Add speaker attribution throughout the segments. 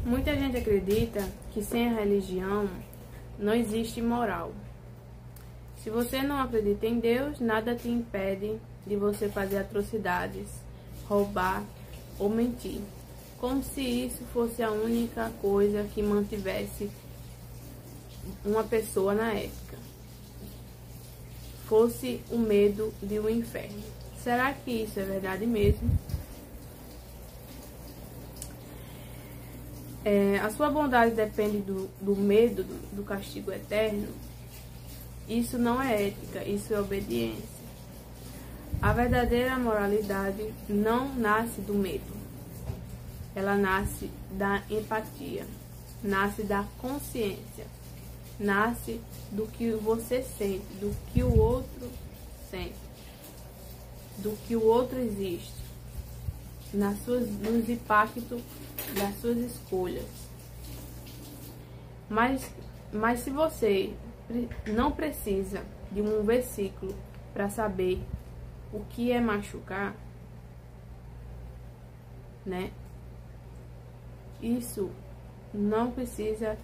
Speaker 1: Muita gente acredita que sem a religião não existe moral. Se você não acredita em Deus, nada te impede de você fazer atrocidades, roubar ou mentir, como se isso fosse a única coisa que mantivesse uma pessoa na ética. Fosse o medo de um inferno. Será que isso é verdade mesmo? A sua bondade depende do medo do castigo eterno? Isso não é ética, isso é obediência. A verdadeira moralidade não nasce do medo. Ela nasce da empatia, nasce da consciência, nasce do que você sente, do que o outro sente, do que o outro existe, nos impactos das suas escolhas. Mas se você não precisa de um versículo para saber o que é machucar, né? Isso não precisa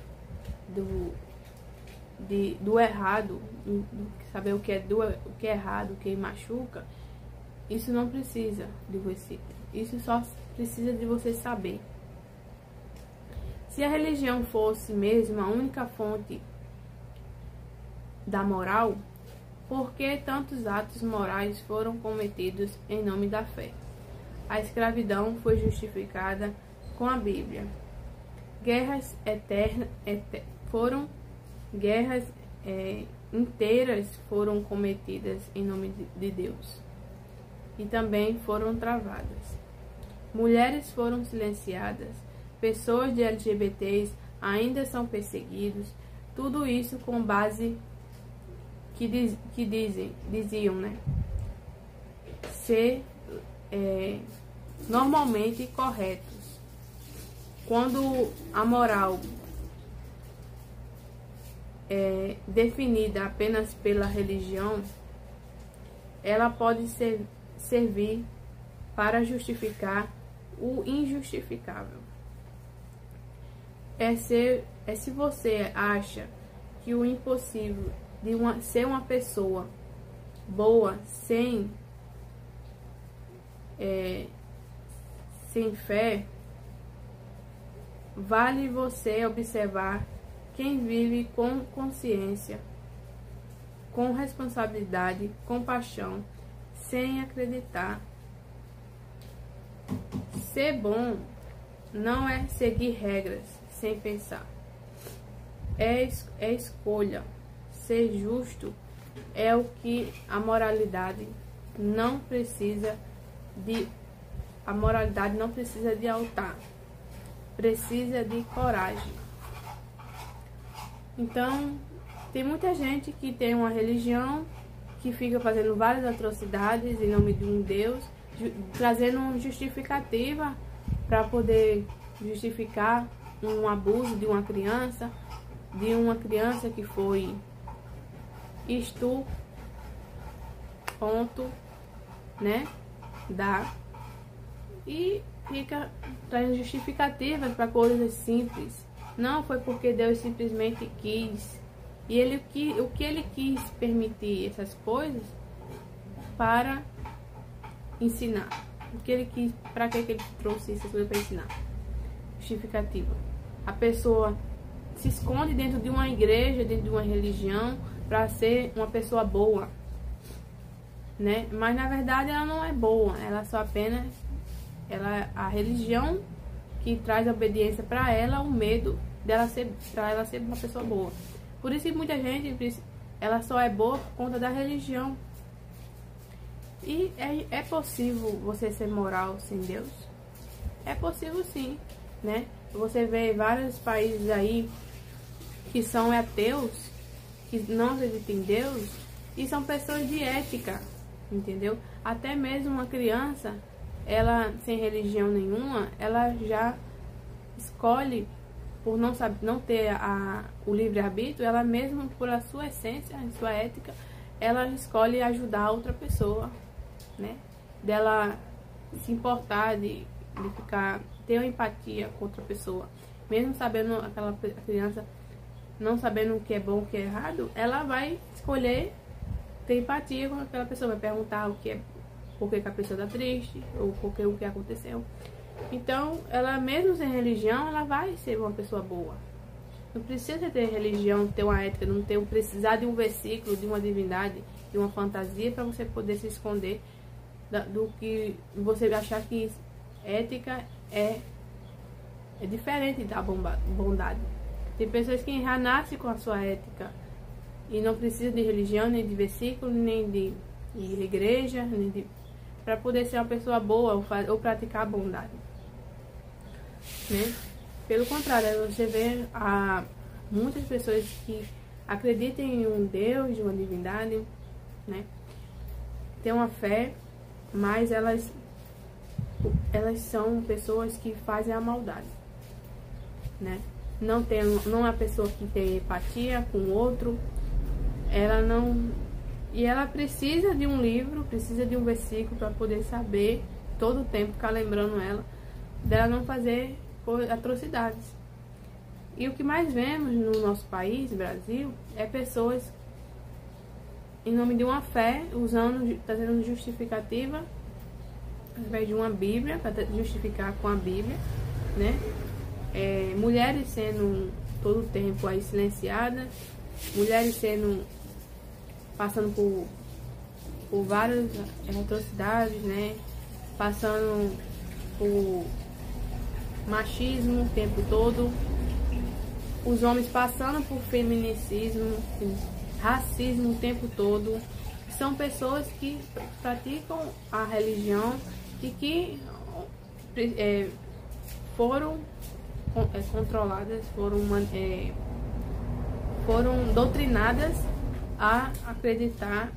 Speaker 1: do errado, saber o que é errado, o que machuca. Isso não precisa de versículo. Isso só precisa de você saber. Se a religião fosse mesmo a única fonte da moral, por que tantos atos morais foram cometidos em nome da fé? A escravidão foi justificada com a Bíblia. Guerras inteiras foram cometidas em nome de Deus e também foram travadas. Mulheres foram silenciadas, pessoas de LGBTs ainda são perseguidos, tudo isso com base diziam, né, ser normalmente corretos. Quando a moral é definida apenas pela religião, ela pode servir para justificar o injustificável. Se você acha que o impossível de ser uma pessoa boa sem fé, vale você observar quem vive com consciência, com responsabilidade, com paixão, sem acreditar. Ser bom não é seguir regras sem pensar. É escolha. Ser justo é o que a moralidade não precisa de. A moralidade não precisa de altar. Precisa de coragem. Então, tem muita gente que tem uma religião que fica fazendo várias atrocidades em nome de um Deus, trazendo justificativa para poder justificar um abuso de uma criança que foi né, e fica trazendo justificativas para coisas simples. Não foi porque Deus simplesmente quis. E o que ele quis permitir essas coisas para ensinar. Para que ele trouxe essas coisas para ensinar? Justificativa. A pessoa se esconde dentro de uma igreja, dentro de uma religião, para ser uma pessoa boa, né? Mas na verdade ela não é boa. Ela só apenas a religião que traz a obediência para ela, o medo dela para ela ser uma pessoa boa. Por isso que muita gente, ela só é boa por conta da religião. E é possível você ser moral sem Deus? É possível sim, né? Você vê vários países aí que são ateus, que não acreditam em Deus, e são pessoas de ética, entendeu? Até mesmo uma criança, ela sem religião nenhuma, ela já escolhe, por não ter o livre-arbítrio, ela mesma, por a sua essência, a sua ética, ela escolhe ajudar outra pessoa, né? Dela se importar, de ter uma empatia com outra pessoa. mesmo sabendo aquela criança não sabendo o que é bom, o que é errado, ela vai escolher ter empatia com aquela pessoa, vai perguntar o que é, por que a pessoa está triste, ou por que o que aconteceu. Então, ela mesmo sem religião, ela vai ser uma pessoa boa. Não precisa ter religião, ter uma ética, não ter precisar de um versículo, de uma divindade, de uma fantasia para você poder se esconder do que você achar que ética é diferente da bondade. Tem pessoas que já nascem com a sua ética e não precisa de religião, nem de versículo, nem de igreja, nem para poder ser uma pessoa boa ou praticar a bondade, né? Pelo contrário, você vê muitas pessoas que acreditam em um Deus, de uma divindade, né? Tem uma fé, mas elas são pessoas que fazem a maldade, né? Não é uma pessoa que tem empatia com o outro, ela não... E ela precisa de um livro, precisa de um versículo para poder saber, todo o tempo ficar lembrando ela, dela não fazer atrocidades. E o que mais vemos no nosso país, Brasil, é pessoas em nome de uma fé, trazendo justificativa através de uma Bíblia, para justificar com a Bíblia, né? Mulheres sendo todo o tempo aí silenciadas, mulheres passando por várias atrocidades, né? Passando por machismo o tempo todo, os homens passando por feminicismo, racismo o tempo todo. São pessoas que praticam a religião e que foram controladas, foram doutrinadas a acreditar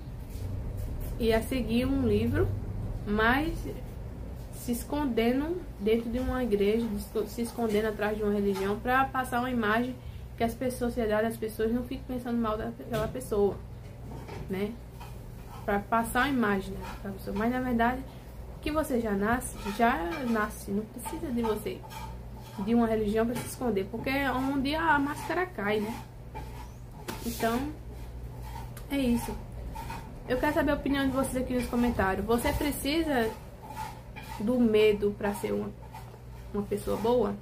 Speaker 1: e a seguir um livro, mas se escondendo dentro de uma igreja, se escondendo atrás de uma religião para passar uma imagem que as pessoas não fiquem pensando mal daquela pessoa, né? Para passar a imagem daquela pessoa. Mas na verdade, que você já nasce, não precisa de você de uma religião para se esconder, porque é onde a máscara cai, né? Então, é isso. Eu quero saber a opinião de vocês aqui nos comentários. Você precisa do medo para ser uma pessoa boa,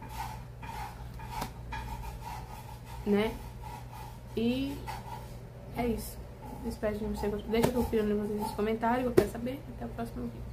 Speaker 1: né? E é isso. Espero que vocês tenham gostado. Deixa a opinião de vocês nos comentários. Eu quero saber. Até o próximo vídeo.